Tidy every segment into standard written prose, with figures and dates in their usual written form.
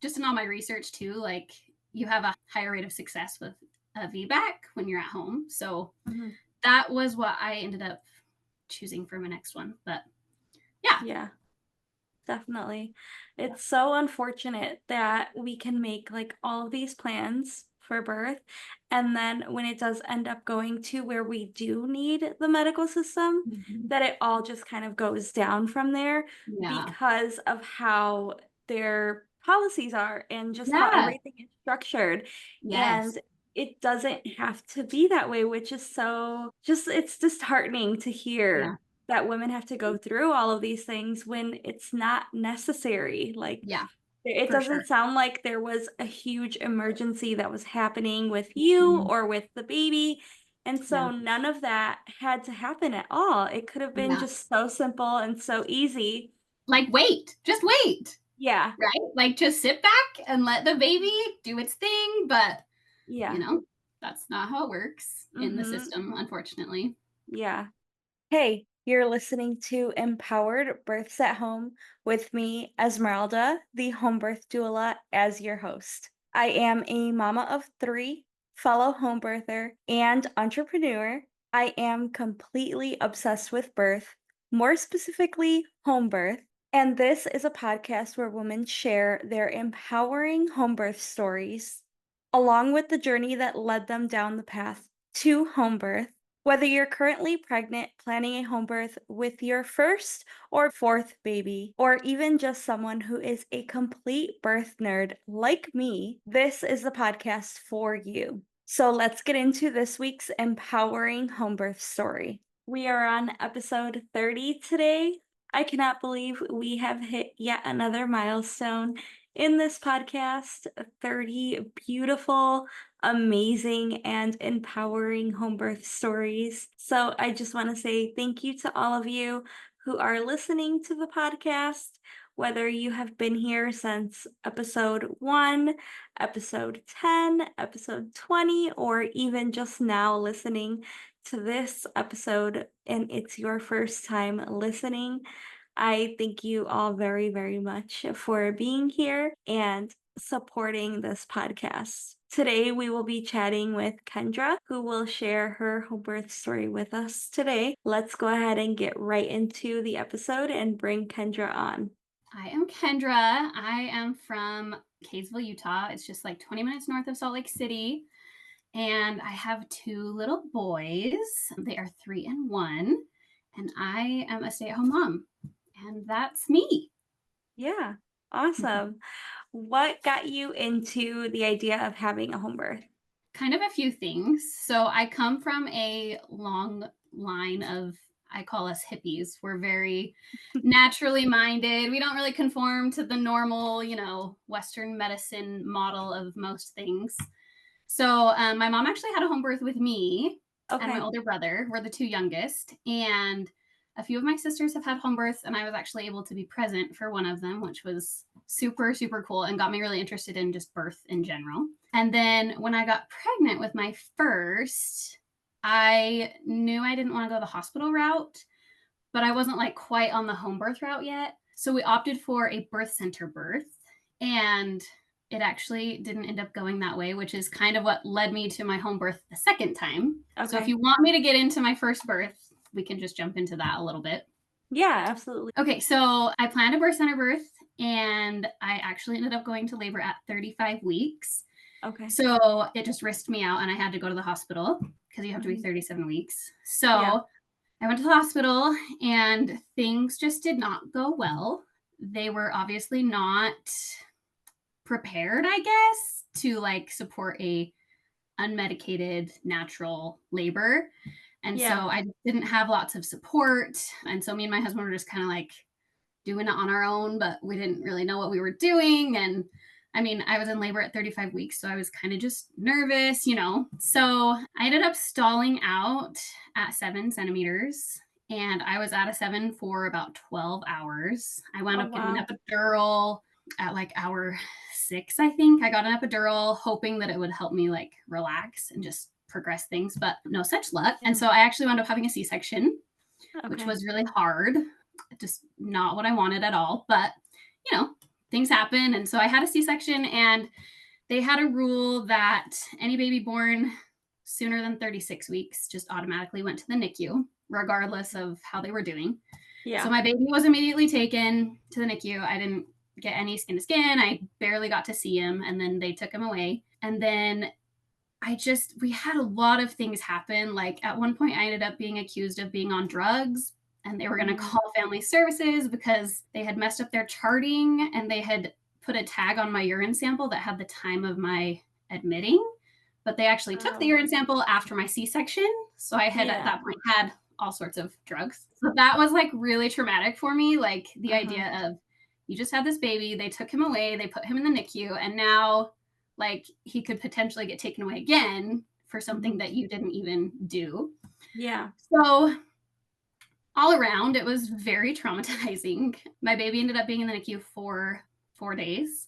just in all my research too, like you have a higher rate of success with a VBAC when you're at home. So Mhm. that was what I ended up choosing for my next one. But yeah. Yeah, definitely. It's so unfortunate that we can make like all of these plans for birth, and then when it does end up going to where we do need the medical system, Mhm. that it all just kind of goes down from there Yeah. because of how their policies are and just how Yeah. everything is structured. Yes. And it doesn't have to be that way, which is so just it's disheartening to Yeah. hear that women have to go through all of these things when it's not necessary. Like, Yeah. it For doesn't sure. sound like there was a huge emergency that was happening with you Mhm. or with the baby. And Yeah. so none of that had to happen at all. It could have been Yeah. just so simple and so easy. Like wait. Just wait. Yeah. Right? Like just sit back and let the baby do its thing. But, you Yeah. know, that's not how it works in the Mhm. system, unfortunately. Yeah. Hey, you're listening to Empowered Births at Home with me, Esmeralda, the home birth doula, as your host. I am a mama of three, fellow home birther, and entrepreneur. I am completely obsessed with birth, more specifically, home birth. And this is a podcast where women share their empowering home birth stories, along with the journey that led them down the path to home birth. Whether you're currently pregnant, planning a home birth with your first or fourth baby, or even just someone who is a complete birth nerd like me, this is the podcast for you. So let's get into this week's empowering home birth story. We are on episode 30 today. I cannot believe we have hit yet another milestone in this podcast. 30 beautiful, amazing, and empowering home birth stories. So I just want to say thank you to all of you who are listening to the podcast, whether you have been here since episode 1, episode 10, episode 20, or even just now listening to this episode and it's your first time listening. I thank you all very, very much for being here and supporting this podcast. Today, we will be chatting with Kendra, who will share her home birth story with us today. Let's go ahead and get right into the episode and bring Kendra on. I am Kendra. I am from Kaysville, Utah. It's just like 20 minutes north of Salt Lake City. And I have two little boys. They are 3 and 1. And I am a stay at home mom. And that's me. Yeah, awesome. What got you into the idea of having a home birth? Kind of a few things. So I come from a long line of, I call us hippies. We're very naturally minded. We don't really conform to the normal, Western medicine model of most things. So my mom actually had a home birth with me and my Okay. older brother. We're the two youngest. And a few of my sisters have had home births, and I was actually able to be present for one of them, which was super, super cool and got me really interested in just birth in general. And then when I got pregnant with my first, I knew I didn't want to go the hospital route, but I wasn't like quite on the home birth route yet. So we opted for a birth center birth. And it actually didn't end up going that way, which is kind of what led me to my home birth the second time. So if Okay. you want me to get into my first birth, we can just jump into that a little bit. Yeah, absolutely. Okay, so I planned a birth center birth, and I actually ended up going to labor at 35 weeks. Okay. So it just risked me out, and I had to go to the hospital because you have to be Mhm. 37 weeks. Yeah. So I went to the hospital, and things just did not go well. They were obviously not prepared, I guess, to like support a unmedicated natural labor. And so Yeah. I didn't have lots of support. And so me and my husband were just kind of like doing it on our own, but we didn't really know what we were doing. And I mean, I was in labor at 35 weeks, so I was kind of just nervous. So I ended up stalling out at 7 centimeters, and I was at a 7 for about 12 hours. I wound Oh, up getting an wow. epidural at like hour 6, I think. I got an epidural hoping that it would help me like relax and just progress things, but no such luck. And Yeah. so I actually wound up having a C-section, which Okay. was really hard. Just not what I wanted at all. But, things happen. And so I had a C-section, and they had a rule that any baby born sooner than 36 weeks just automatically went to the NICU, regardless of how they were doing. So Yeah. my baby was immediately taken to the NICU. I didn't get any skin to skin. I barely got to see him, and then they took him away. And then we had a lot of things happen. Like at one point, I ended up being accused of being on drugs, and they were going to Mm. call family services because they had messed up their charting, and they had put a tag on my urine sample that had the time of my admitting. But they actually took the Oh. urine sample after my C-section. So I had at Yeah. that point had all sorts of drugs. So that was like really traumatic for me. Like the Uh-huh. idea of you just had this baby, they took him away, they put him in the NICU, and now like he could potentially get taken away again for something Mhm. that you didn't even do. Yeah. So all around, it was very traumatizing. My baby ended up being in the NICU for 4 days.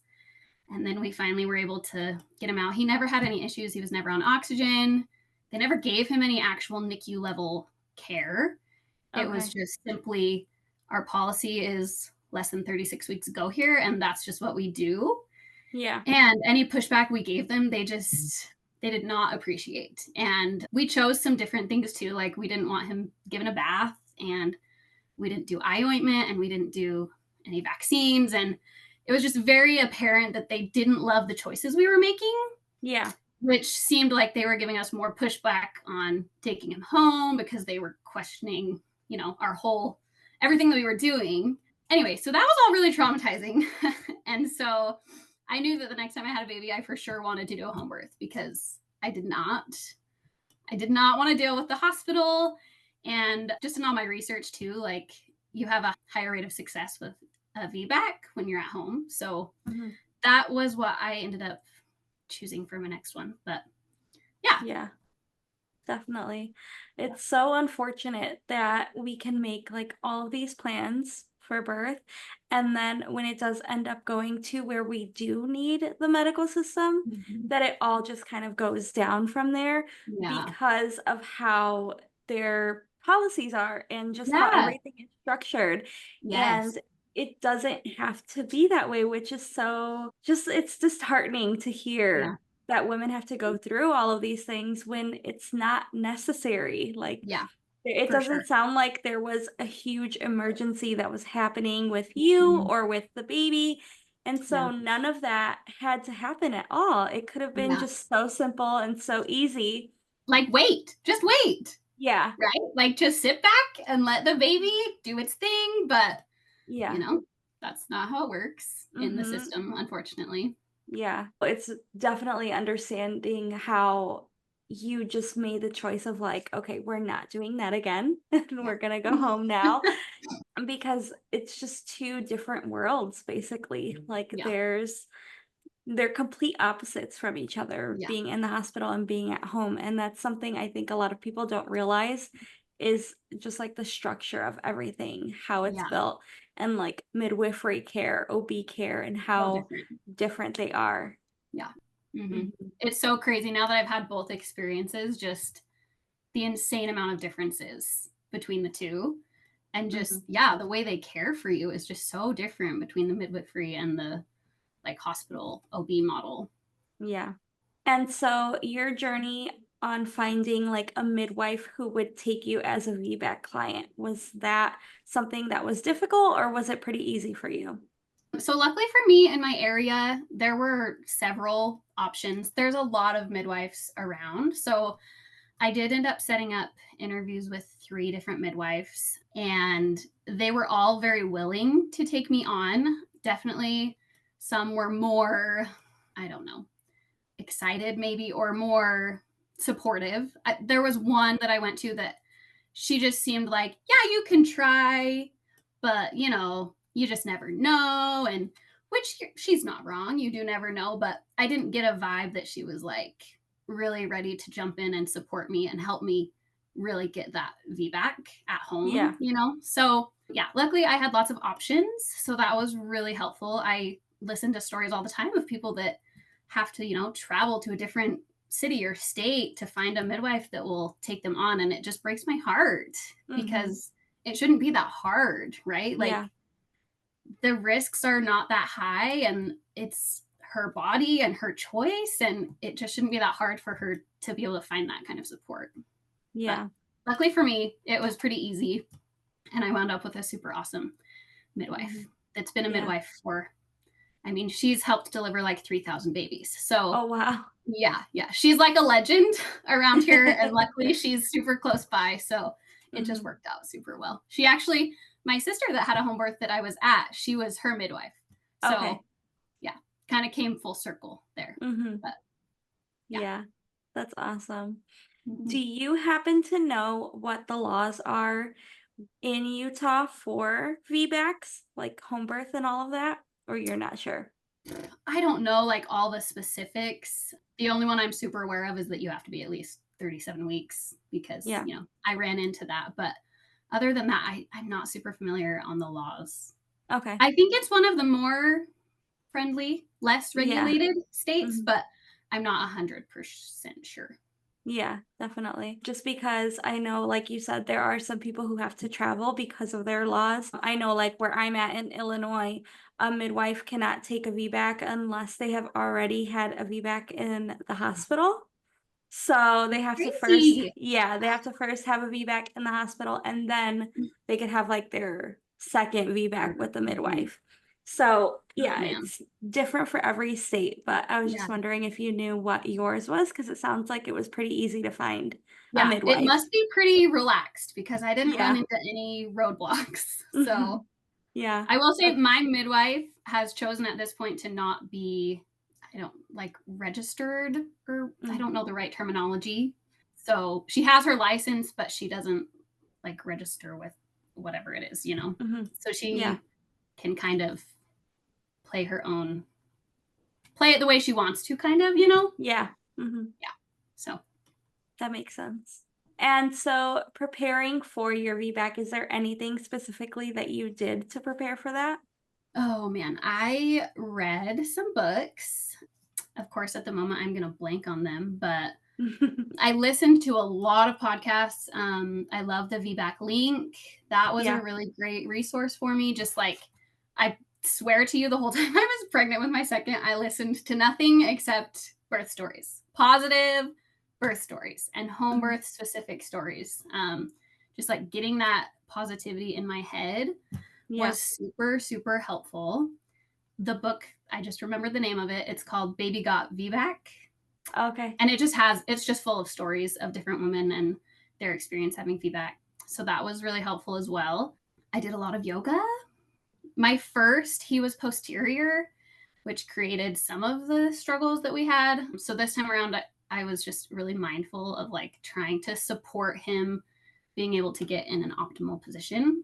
And then we finally were able to get him out. He never had any issues. He was never on oxygen. They never gave him any actual NICU level care. It was Okay. just simply our policy is less than 36 weeks go here, and that's just what we do. Yeah. And any pushback we gave them, they did not appreciate. And we chose some different things too. Like we didn't want him given a bath, and we didn't do eye ointment, and we didn't do any vaccines. And it was just very apparent that they didn't love the choices we were making, Yeah. which seemed like they were giving us more pushback on taking him home because they were questioning, our whole everything that we were doing. Anyway, so that was all really traumatizing. And so I knew that the next time I had a baby, I for sure wanted to do a home birth because I did not want to deal with the hospital. And just in all my research too, like you have a higher rate of success with a VBAC when you're at home. So Mhm. that was what I ended up choosing for my next one. But yeah. Yeah. Definitely. It's so unfortunate that we can make like all of these plans for birth. And then when it does end up going to where we do need the medical system, Mhm. that it all just kind of goes down from there Yeah. because of how their policies are and just how Yeah. everything is structured. Yes. And it doesn't have to be that way, which is so just, it's disheartening to Yeah. hear that women have to go through all of these things when it's not necessary. Like, Yeah. it For sure. doesn't sound like there was a huge emergency that was happening with you Mhm. or with the baby. And Yeah. so none of that had to happen at all. It could have been Yeah. just so simple and so easy. Like wait. Just wait. Yeah. Right? Like just sit back and let the baby do its thing. But, you Yeah. know, that's not how it works in the Mhm. system, unfortunately. Yeah. It's definitely understanding how you just made the choice of like, okay, we're not doing that again. And Yeah. we're going to go home now. Because it's just two different worlds, basically. Like Yeah. they're complete opposites from each other, Yeah. being in the hospital and being at home. And that's something I think a lot of people don't realize is just like the structure of everything, how it's Yeah. built, and like midwifery care, OB care, and So how different. different they are. Yeah. Hmm. Mhm. It's so crazy now that I've had both experiences, just the insane amount of differences between the two. And just, Mhm. yeah, the way they care for you is just so different between the midwifery and the like hospital OB model. Yeah. And so your journey on finding like a midwife who would take you as a VBAC client, was that something that was difficult or was it pretty easy for you? So, luckily for me in my area, there were several options. There's a lot of midwives around. So, I did end up setting up interviews with three different midwives, and they were all very willing to take me on. Definitely, some were more, I don't know, excited maybe, or more supportive. There was one that I went to that she just seemed like, yeah, you can try, but you just never know. And which she's not wrong. You do never know. But I didn't get a vibe that she was like really ready to jump in and support me and help me really get that VBAC at home, Yeah. So yeah, luckily I had lots of options. So that was really helpful. I listen to stories all the time of people that have to, travel to a different city or state to find a midwife that will take them on. And it just breaks my heart Mhm. because it shouldn't be that hard, right? Like Yeah. the risks are not that high, and it's her body and her choice, and it just shouldn't be that hard for her to be able to find that kind of support. But Yeah. luckily for me, it was pretty easy, and I wound up with a super awesome midwife Mhm. that's been a Yeah. midwife for, I mean, she's helped deliver like 3,000 babies. So Oh, wow. yeah, she's like a legend around here, and luckily she's super close by, so it just Mhm. worked out super well. She actually, my sister that had a home birth that I was at, she was her midwife. Okay. So yeah, kind of came full circle there. Mhm. But yeah. Yeah. That's awesome. Do Mhm. you happen to know what the laws are in Utah for VBACs, like home birth and all of that? Or you're not sure? I don't know like all the specifics. The only one I'm super aware of is that you have to be at least 37 weeks because, Yeah. I ran into that. But other than that, I'm not super familiar on the laws. Okay. I think it's one of the more friendly, less Yeah. regulated states, Mhm. but I'm not 100% sure. Yeah, definitely. Just because I know, like you said, there are some people who have to travel because of their laws. I know, like where I'm at in Illinois, a midwife cannot take a VBAC unless they have already had a VBAC in the hospital. So they have to first, Crazy. yeah, they have to first have a VBAC in the hospital and then they could have like their second VBAC with the Mhm. midwife. So Oh, yeah, man. it's different for every state, but I was Yeah. just wondering if you knew what yours was because it sounds like it was pretty easy to find a Yeah, it midwife. must be pretty relaxed because I didn't run Yeah. into any roadblocks. So, Mhm. Yeah. I will say That's my midwife has chosen at this point to not be, I don't like registered, or I mm, don't know the right terminology. So, she has her license, but she doesn't like register with whatever it is. mhm. So Yeah. she can kind of play her own, play it the way she wants to, kind of. Yeah. Mhm. Yeah. So, That makes sense. And so preparing for your VBAC, is there anything specifically that you did to prepare for that? oh man, I read some books. Of course, at the moment, I'm going to blank on them, but I listened to a lot of podcasts. I love the VBAC link. That was a Yeah. really great resource for me. Just like, I swear to you, the whole time I was pregnant with my second, I listened to nothing except birth stories, positive birth stories, and home Mhm. birth specific stories. Just like getting that positivity in my head Yeah. was super, super helpful. The book, I just remembered the name of it. It's called Baby Got VBAC, Okay. and it's just full of stories of different women and their experience having feedback. So that was really helpful as well. I did a lot of yoga. My first, he was posterior, which created some of the struggles that we had. So this time around, I was just really mindful of like trying to support him being able to get in an optimal position.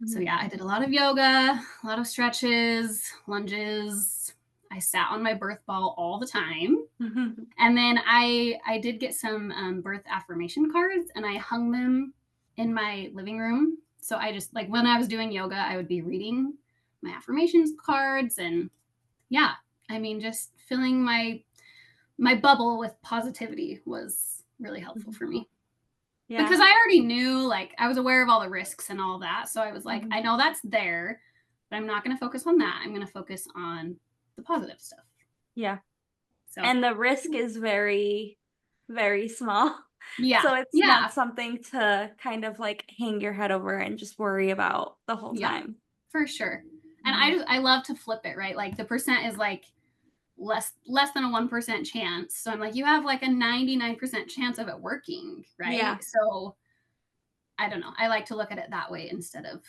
So Mhm. yeah, I did a lot of yoga, a lot of stretches, lunges. I sat on my birth ball all the time. Mhm. And then I did get some birth affirmation cards, and I hung them in my living room. So I just like when I was doing yoga, I would be reading my affirmations cards, and yeah, I mean just filling my bubble with positivity was really helpful Mhm. for me. Yeah. Because I already knew, like I was aware of all the risks and all that. So I was like, Mhm. I know that's there, but I'm not going to focus on that. I'm going to focus on the positive stuff. Yeah. So, And the risk is very, very small. yeah. So it's not Yeah. something to kind of like hang your head over and just worry about the whole Yeah, time. for sure. And Mhm. I love to flip it, right? Like the percent is like less than a 1% chance. So I'm like, you have like a 99% chance of it working, right? Yeah, So I don't know. I like to look at it that way instead of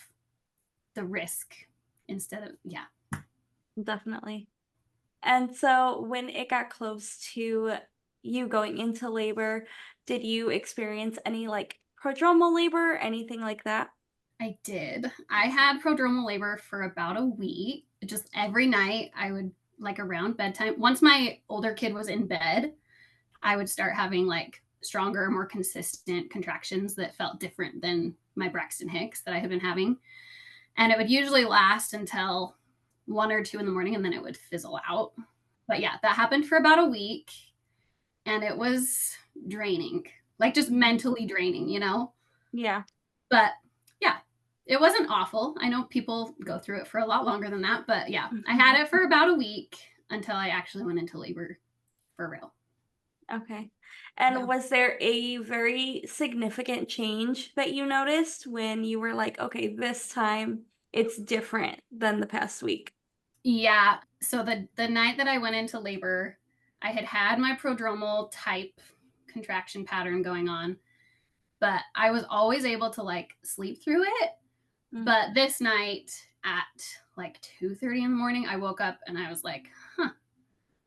the risk. Instead of yeah. definitely. And so when it got close to you going into labor, did you experience any like prodromal labor, anything like that? I did. I had prodromal labor for about a week. Just every night I would like around bedtime. Once my older kid was in bed, I would start having like stronger, more consistent contractions that felt different than my Braxton Hicks that I had been having. And it would usually last until 1 or 2 in the morning, and then it would fizzle out. But yeah, that happened for about a week, and it was draining, like just Mhm. mentally draining. Yeah. But yeah, It wasn't awful. I know people go through it for a lot longer than that, but yeah, I had it for about a week until I actually went into labor for real. Okay. And Yeah. was there a very significant change that you noticed when you were like, okay, this time it's different than the past week? Yeah. So the night that I went into labor, I had had my prodromal type contraction pattern going on, but I was always able to like sleep through it. Mm. But this night at like 2:30 in the morning, I woke up and I was like, huh,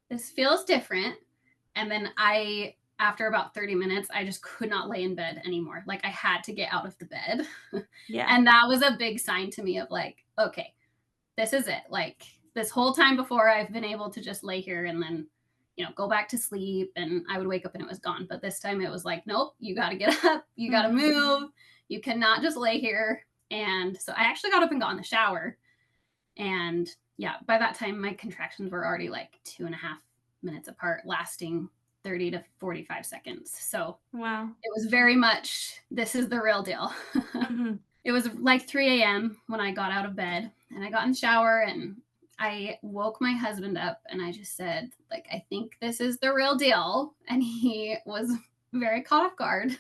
this feels different. And then after about 30 minutes, I just could not lay in bed anymore. Like I had to get out of the bed. Yeah. And that was a big sign to me of like, okay, this is it. Like this whole time before, I've been able to just lay here and then, go back to sleep, and I would wake up and it was gone. But this time it was like, nope, you got to get up, you got to Mhm. move, you cannot just lay here. And so I actually got up and got in the shower. And yeah, by that time, my contractions were already like 2.5 minutes apart, lasting 30 to 45 seconds. So Wow. it was very much, this is the real deal. Mhm. It was like 3 a.m. when I got out of bed and I got in the shower and I woke my husband up and I just said, like, I think this is the real deal. And he was very caught off guard.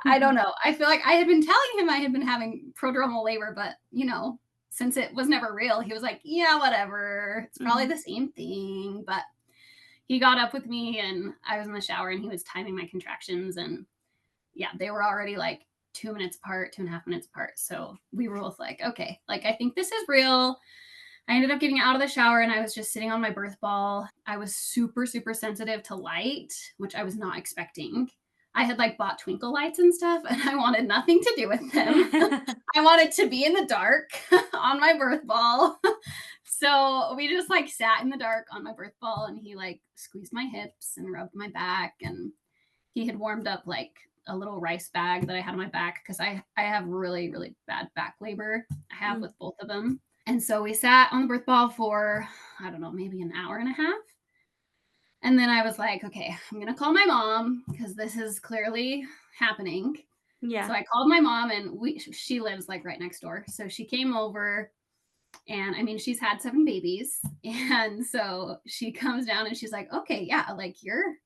I don't know. I feel like I had been telling him I had been having prodromal labor, but since it was never real, he was like, yeah, whatever. It's probably Mhm. the same thing. But he got up with me and I was in the shower and he was timing my contractions. And yeah, they were already like 2 minutes apart, 2.5 minutes apart. So we were both like, okay, like I think this is real. I ended up getting out of the shower and I was just sitting on my birth ball. I was super, super sensitive to light, which I was not expecting. I had like bought twinkle lights and stuff and I wanted nothing to do with them. I wanted to be in the dark on my birth ball. So we just like sat in the dark on my birth ball and he like squeezed my hips and rubbed my back, and he had warmed up like a little rice bag that I had on my back because I have really, really bad back labor. I have Mm. with both of them. And so we sat on the birth ball for, I don't know, maybe an hour and a half. And then I was like, okay, I'm going to call my mom because this is clearly happening. So Yeah. I called my mom and she lives like right next door. So she came over, and I mean, she's had 7 babies. And so she comes down and she's like, okay, yeah, like you're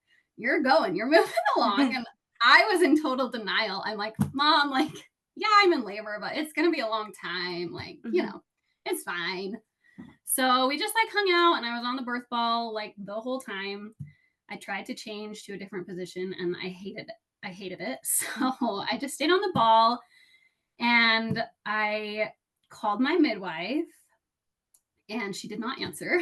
going, you're moving along. And I was in total denial. I'm like, Mom, like, yeah, I'm in labor, but it's gonna be a long time. Like, Mhm. it's fine. So we just like hung out and I was on the birth ball like the whole time. I tried to change to a different position and I hated it. I hated it. So I just stayed on the ball and I called my midwife and she did not answer.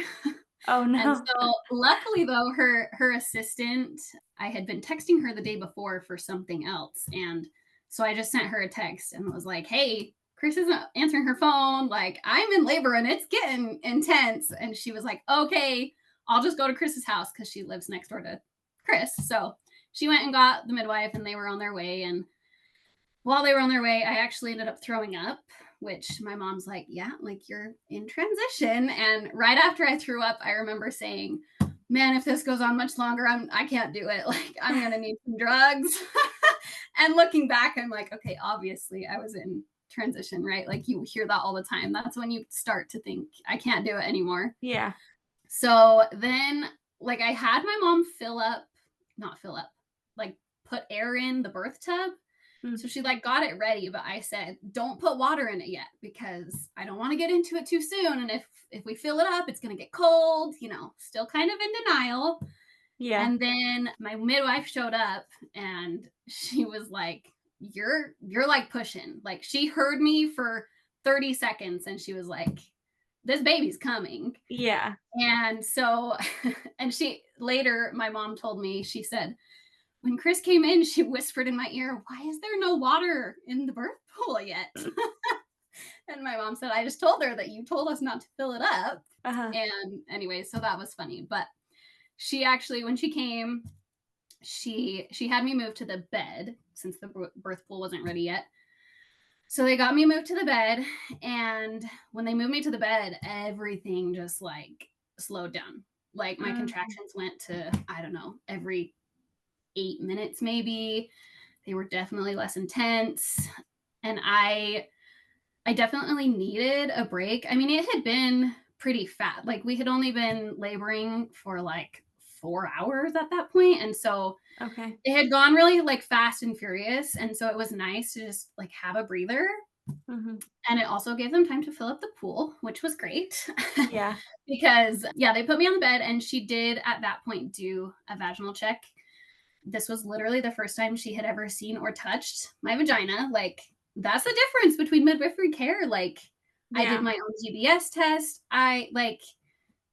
Oh, And no. so luckily though, her assistant, I had been texting her the day before for something else. And so I just sent her a text and was like, hey, Chris isn't answering her phone. Like, I'm in labor and it's getting intense. And she was like, okay, I'll just go to Chris's house because she lives next door to Chris. So she went and got the midwife and they were on their way. And while they were on their way, I actually ended up throwing up, which my mom's like, yeah, like you're in transition. And right after I threw up, I remember saying, man, if this goes on much longer, I can't do it. Like, I'm going to need some drugs. And looking back, I'm like, okay, obviously I was in transition, right? Like you hear that all the time. That's when you start to think, I can't do it anymore. Yeah. So then, like, I had my mom not fill up, like put air in the birth tub. Mm. So she like got it ready, but I said, don't put water in it yet because I don't want to get into it too soon. And if we fill it up, it's gonna get cold, still kind of in denial. Yeah. And then my midwife showed up and she was like, you're like pushing. Like she heard me for 30 seconds and she was like, this baby's coming. Yeah. And so, and she later, my mom told me, she said, when Chris came in, she whispered in my ear, why is there no water in the birth pool yet? And my mom said, I just told her that you told us not to fill it up. Uh-huh. And anyway, so that was funny. But she actually, when she came, she had me move to the bed since the birth pool wasn't ready yet. So they got me moved to the bed. And when they moved me to the bed, everything just like slowed down. Like my Mhm. contractions went to, I don't know, every 8 minutes maybe. They were definitely less intense. And I definitely needed a break. I mean, it had been pretty fat. Like we had only been laboring for like 4 hours at that point, and so Okay. it had gone really like fast and furious, and so it was nice to just like have a breather. Mhm. And it also gave them time to fill up the pool, which was great. Yeah. Because yeah, they put me on the bed, and she did at that point do a vaginal check. This was literally the first time she had ever seen or touched my vagina. Like, that's the difference between midwifery care. Like, I did Yeah. my own GBS test. I like,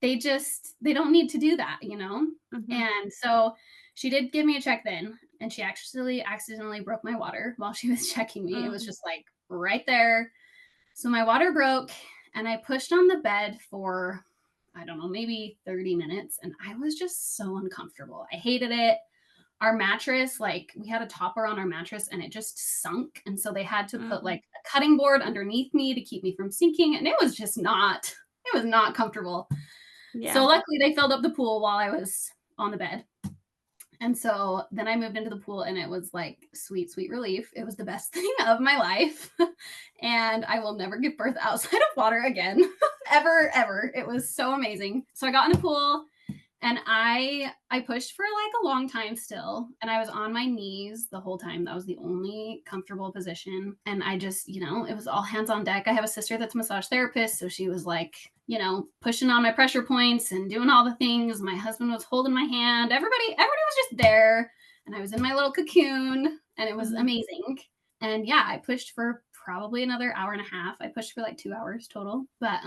they don't need to do that, you know? Mhm. And so she did give me a check then, and she actually accidentally broke my water while she was checking me. It was Mhm. just like right there. So my water broke, and I pushed on the bed for, I don't know, maybe 30 minutes, and I was just so uncomfortable. I hated it. Our mattress, like we had a topper on our mattress and it just sunk. And so they had to put Mhm. like a cutting board underneath me to keep me from sinking. And it was just not, it was not comfortable. So Yeah. luckily they filled up the pool while I was on the bed. And so then I moved into the pool, and it was like sweet, sweet relief. It was the best thing of my life. And I will never give birth outside of water again. Ever, ever. It was so amazing. So I got in the pool, and I pushed for like a long time still, and I was on my knees the whole time. That was the only comfortable position. And I just, it was all hands on deck. I have a sister that's a massage therapist, so she was like, pushing on my pressure points and doing all the things. My husband was holding my hand. Everybody was just there, and I was in my little cocoon, and it was Mhm. amazing. And yeah, I pushed for probably another hour and a half. I pushed for like 2 hours total. But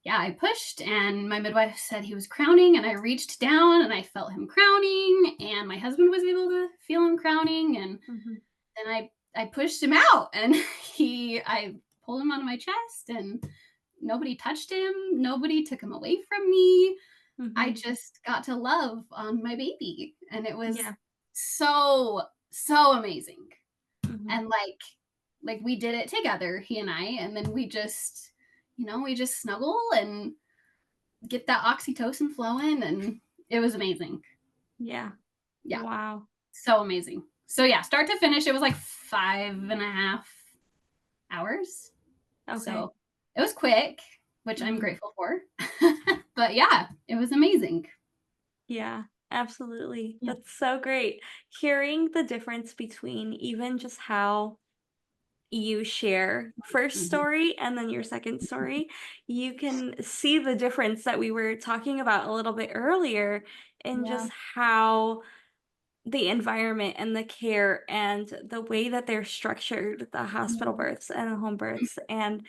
yeah, I pushed, and my midwife said he was crowning, and I reached down and I felt him crowning, and my husband was able to feel him crowning, and Mhm. then I pushed him out, and I pulled him onto my chest, and nobody touched him, nobody took him away from me. I Mhm. just got to love on my baby, and it was Yeah. so amazing. Mhm. And like we did it together, he and I, and then we just snuggle and get that oxytocin flowing, and it was amazing. Yeah. Yeah, Wow. so amazing. So yeah, start to finish, it was like 5.5 hours. Okay. So it was quick, which I'm Mhm. grateful for. But yeah, it was amazing. Yeah, absolutely. Yeah. That's so great. Hearing the difference between even just how you share first Mhm. story and then your second story, you can see the difference that we were talking about a little bit earlier in Yeah. just how the environment and the care and the way that they're structured, the hospital Mhm. births and the home births. And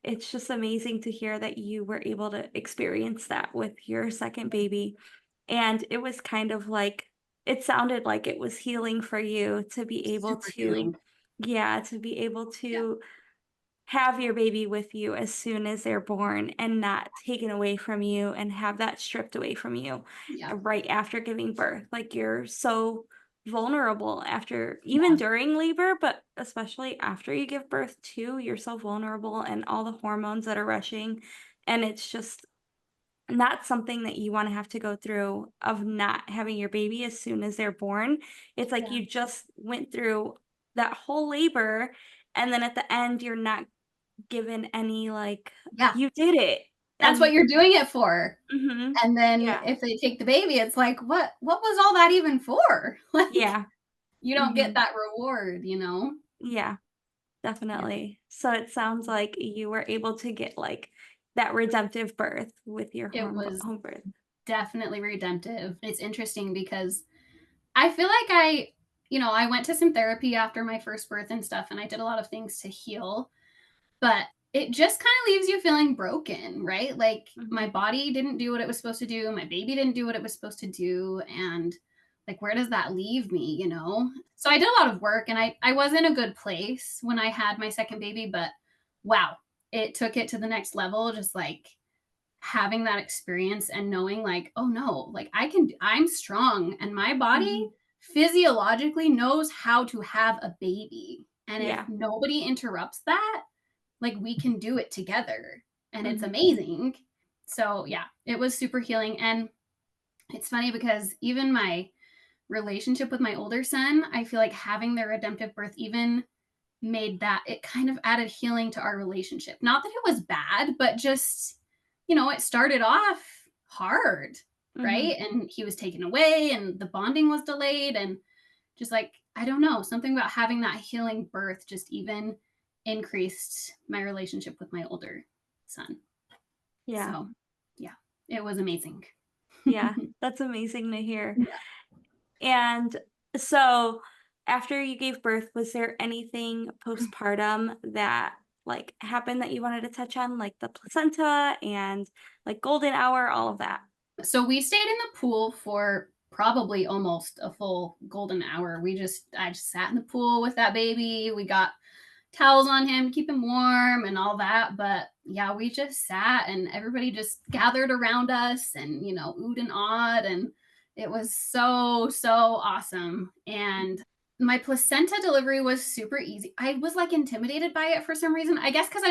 it's just amazing to hear that you were able to experience that with your second baby. And it was kind of like, it sounded like it was healing for you to be able Super to, healing. yeah, to be able Yeah. to have your baby with you as soon as they're born and not taken away from you and have that stripped away from you Yeah. right after giving birth. Like you're so vulnerable after, even Yeah. during labor, but especially after you give birth too, you're so vulnerable and all the hormones that are rushing. And it's just not something that you want to have to go through of not having your baby as soon as they're born. It's like Yeah. you just went through that whole labor and then at the end you're not given any, like, Yeah. you did it, That's what and you're doing it for. mhm. And then Yeah, if they take the baby, it's like, what was all that even for? Like, yeah, you don't get mhm. that reward. Yeah, Yeah. definitely. So it sounds like you were able to get, like, that redemptive birth with your It was home birth. definitely redemptive. It's interesting because I feel like I went to some therapy after my first birth and stuff, and I did a lot of things to heal, but it just kind of leaves you feeling broken, right? Like my Mhm, body didn't do what it was supposed to do, my baby didn't do what it was supposed to do, and like where does that leave me? So I did a lot of work, and I was in a good place when I had my second baby, but wow, it took it to the next level, just like having that experience and knowing like, oh no, like I'm strong, and my body mhm. physiologically knows how to have a baby. And if Yeah, nobody interrupts that, like we can do it together, and it's mhm, amazing. So yeah, it was super healing. And it's funny because even my relationship with my older son, I feel like having the redemptive birth, even made that it kind of added healing to our relationship. Not that it was bad, but just, it started off hard, Mhm. right? And he was taken away and the bonding was delayed. And just like, I don't know, something about having that healing birth just even increased my relationship with my older son. Yeah. So, yeah, it was amazing. Yeah. That's amazing to hear. Yeah. And so after you gave birth, was there anything postpartum that like happened that you wanted to touch on, like the placenta and like golden hour, all of that? So we stayed in the pool for probably almost a full golden hour. I just sat in the pool with that baby. We got towels on him, keep him warm and all that. But yeah, we just sat and everybody just gathered around us and, oohed and awed. And it was so, so awesome. And my placenta delivery was super easy. I was like intimidated by it for some reason. I guess because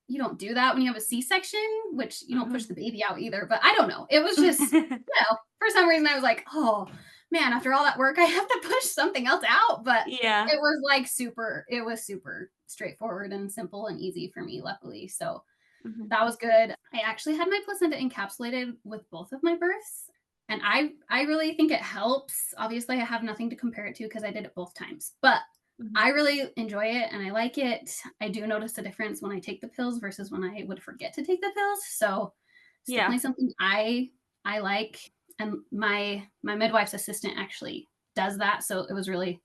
you don't do that when you have a C-section, which you don't push Mhm. the baby out either. But I don't know. It was just, for some reason I was like, oh man, after all that work, I have to push something else out. But Yeah. it was super straightforward and simple and easy for me, luckily. So Mhm. that was good. I actually had my placenta encapsulated with both of my births. And I really think it helps. Obviously, I have nothing to compare it to because I did it both times. But Mhm. I really enjoy it and I like it. I do notice a difference when I take the pills versus when I would forget to take the pills. So it's Yeah. definitely something I like. And my midwife's assistant actually does that. So it was really,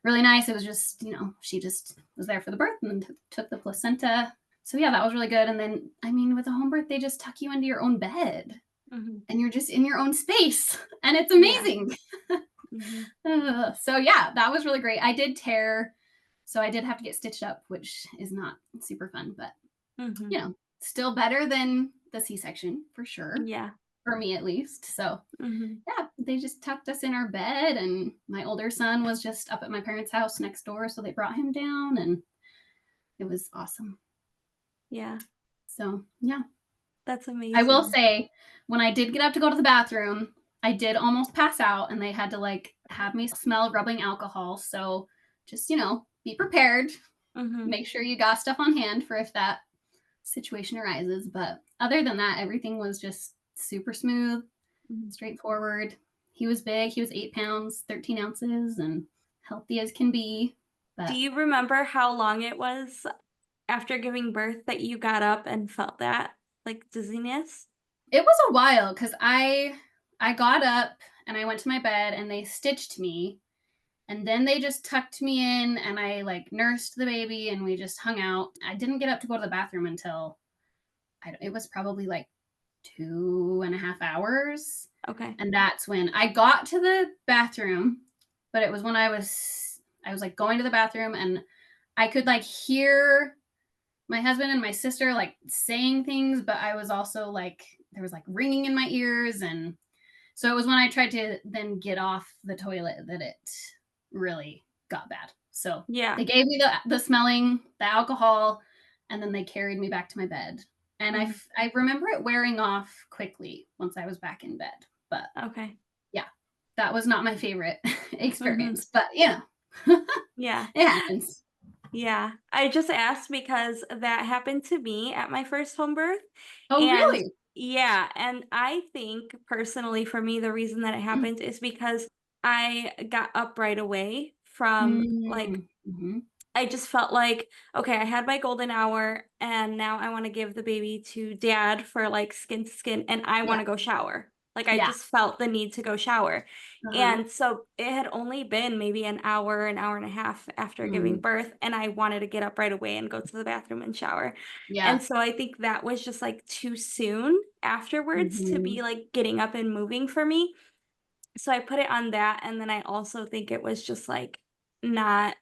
really nice. It was just, she just was there for the birth and took the placenta. So yeah, that was really good. And then I mean, with a home birth, they just tuck you into your own bed Mhm. and you're just in your own space. And it's Yeah. amazing. Mhm. So yeah, that was really great. I did tear, so I did have to get stitched up, which is not super fun, but Mhm. still better than the C-section for sure, Yeah. for me at least. So Mhm. yeah, they just tucked us in our bed, and my older son was just up at my parents' house next door, so they brought him down, and it was awesome. Yeah. So yeah, That's I will amazing. say when I did get up to go to the bathroom, I did almost pass out and they had to like have me smell rubbing alcohol. So just, be prepared. Mhm. Make sure you got stuff on hand for if that situation arises. But other than that, everything was just super smooth, Mhm. straightforward. He was big. He was 8 pounds, 13 ounces, and healthy as can be. Do But you remember how long it was after giving birth that you got up and felt that, like, dizziness? it was a while because I got up and I went to my bed and they stitched me. And then they just tucked me in and I like nursed the baby and we just hung out. I didn't get up to go to the bathroom until it was probably like 2.5 hours. Okay. And that's when I got to the bathroom, but it was when I was like going to the bathroom and I could like hear my husband and my sister like saying things, but I was also like, there was like ringing in my ears. And so it was when I tried to then get off the toilet that it really got bad. So Yeah. they gave me the smelling, the alcohol, and then they carried me back to my bed. And Mhm. I remember it wearing off quickly once I was back in bed. But Okay. yeah, that was not my favorite Mhm. experience. But Yeah. it happens. Yeah. I just asked because that happened to me at my first home birth. Oh, And really? yeah, and I think personally for me, the reason that it happened is because I got up right away from like Mm-hmm. I just felt like, okay, I had my golden hour and now I want to give the baby to dad for like skin to skin and I Yeah. want to go shower. Like I Yeah. just felt the need to go shower. Uh-huh. And so it had only been maybe an hour and a half after giving Mm. birth and I wanted to get up right away and go to the bathroom and shower. And Yeah. so I think that was just like too soon afterwards to Mm-hmm. be like getting up and moving for me. So I put it on that and then I also think it was just like not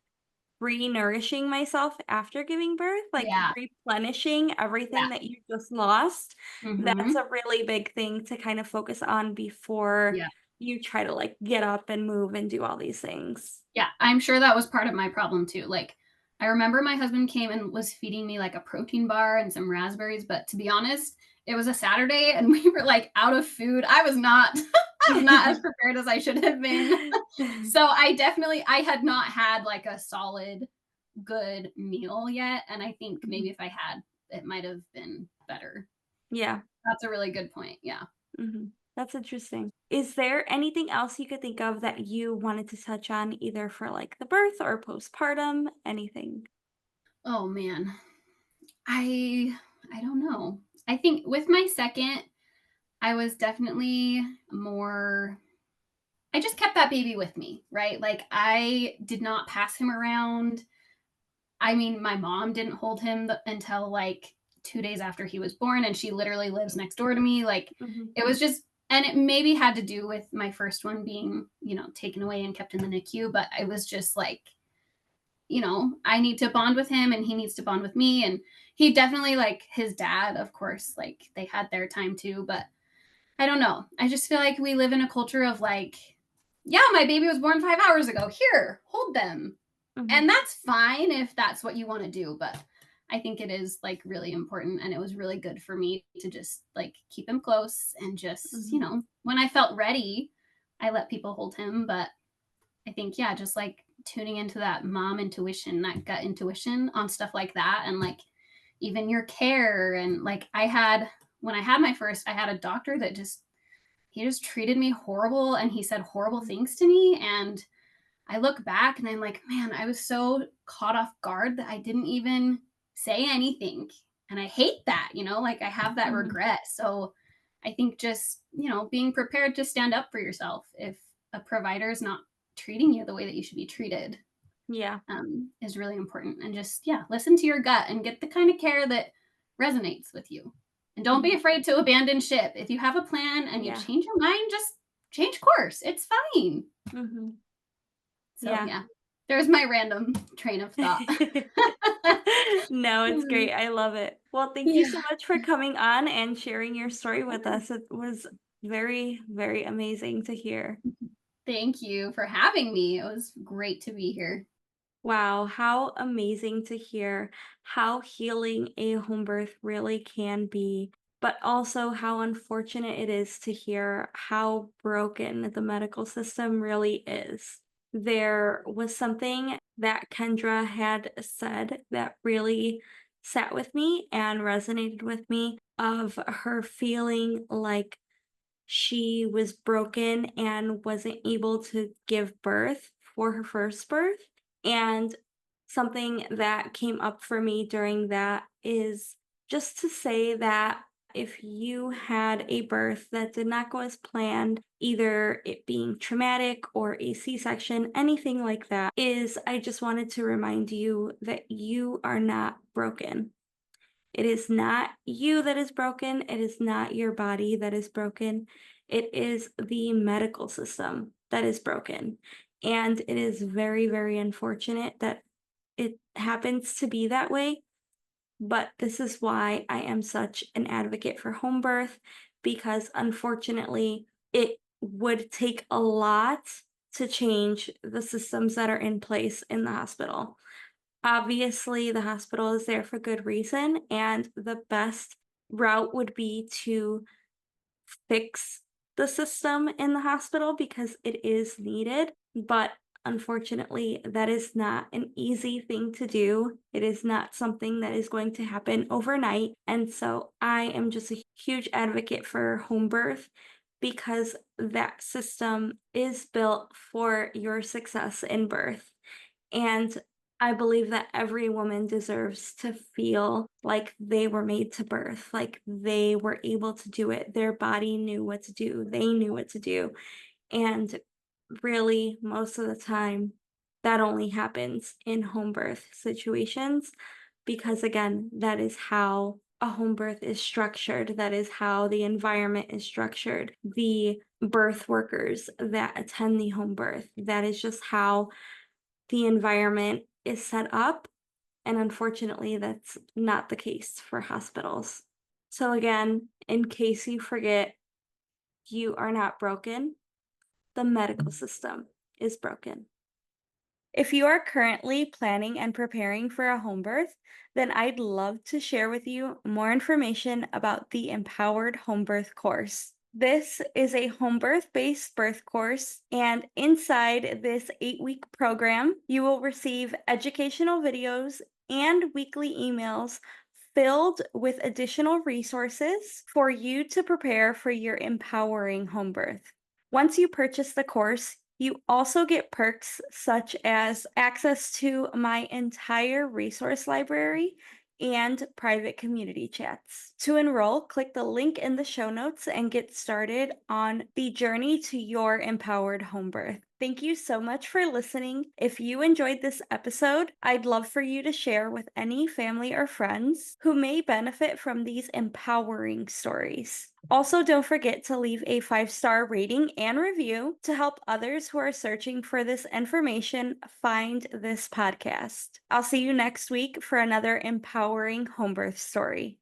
re-nourishing myself after giving birth, like Yeah. replenishing Yeah. everything that you just lost. That's Mm-hmm. a really big thing to kind of focus on before Yeah. you try to like get up and move and do all these things. Yeah, I'm sure that was part of my problem too. Like, I remember my husband came and was feeding me like a protein bar and some raspberries, but to be honest, it was a Saturday and we were like out of food. I was not I was not as prepared as I should have been. So I had not had like a solid good meal yet. And I think maybe Mhm. if I had, it might have been better. Yeah. That's a really good point. Yeah. That's interesting. Is there anything else you could think of that you wanted to touch on, either for like the birth or postpartum? Anything? Oh man. I don't know. I think with my second, I was definitely more I just kept that baby with me, right? Like I did not pass him around. I mean, my mom didn't hold him until like 2 days after he was born, and she literally lives next door to me. Like Mhm. it was just, and it maybe had to do with my first one being, taken away and kept in the NICU, but I was just like, I need to bond with him and he needs to bond with me. And he definitely, like his dad, of course, like they had their time too, but I don't know. I just feel like we live in a culture of like, yeah, my baby was born 5 hours ago. Here, hold them. Mhm. And that's fine if that's what you want to do. But I think it is like really important. And it was really good for me to just like keep him close and just, Mhm. when I felt ready, I let people hold him. But I think, yeah, just like tuning into that mom intuition, that gut intuition on stuff like that. And like even your care. And like when I had my first, I had a doctor that he just treated me horrible and he said horrible Mhm. things to me. And I look back and I'm like, man, I was so caught off guard that I didn't even say anything. And I hate that, like I have that Mhm. regret. So I think just, being prepared to stand up for yourself if a provider is not treating you the way that you should be treated, Yeah. is really important. And just, yeah, listen to your gut and get the kind of care that resonates with you. And don't be Mhm. afraid to abandon ship. If you have a plan and you Yeah. change your mind, just change course. It's fine. Mhm. So, Yeah. yeah, there's my random train of thought. No, it's Mhm. great. I love it. Well, thank you so Yeah. much for coming on and sharing your story with us. It was very, very amazing to hear. Thank you for having me. It was great to be here. Wow, how amazing to hear how healing a home birth really can be, but also how unfortunate it is to hear how broken the medical system really is. There was something that Kendra had said that really sat with me and resonated with me, of her feeling like she was broken and wasn't able to give birth for her first birth. And something that came up for me during that is just to say that if you had a birth that did not go as planned, either it being traumatic or a C section, anything like that, is I just wanted to remind you that you are not broken. It is not you that is broken. It is not your body that is broken. It is the medical system that is broken. And it is very, very unfortunate that it happens to be that way. But this is why I am such an advocate for home birth, because unfortunately, it would take a lot to change the systems that are in place in the hospital. Obviously, the hospital is there for good reason, and the best route would be to fix the system in the hospital because it is needed. But unfortunately, that is not an easy thing to do. It is not something that is going to happen overnight. And so I am just a huge advocate for home birth because that system is built for your success in birth. And I believe that every woman deserves to feel like they were made to birth, like they were able to do it. Their body knew what to do, they knew what to do. And really, most of the time, that only happens in home birth situations because, again, that is how a home birth is structured. That is how the environment is structured. The birth workers that attend the home birth, that is just how the environment is set up, and unfortunately, that's not the case for hospitals. So, again, in case you forget, you are not broken. The medical system is broken. If you are currently planning and preparing for a home birth, then I'd love to share with you more information about the Empowered Home Birth course. This is a home birth based birth course, and inside this 8-week program, you will receive educational videos and weekly emails filled with additional resources for you to prepare for your empowering home birth. Once you purchase the course, you also get perks such as access to my entire resource library and private community chats. To enroll, click the link in the show notes and get started on the journey to your empowered home birth. Thank you so much for listening. If you enjoyed this episode, I'd love for you to share with any family or friends who may benefit from these empowering stories. Also, don't forget to leave a 5-star rating and review to help others who are searching for this information find this podcast. I'll see you next week for another empowering home birth story.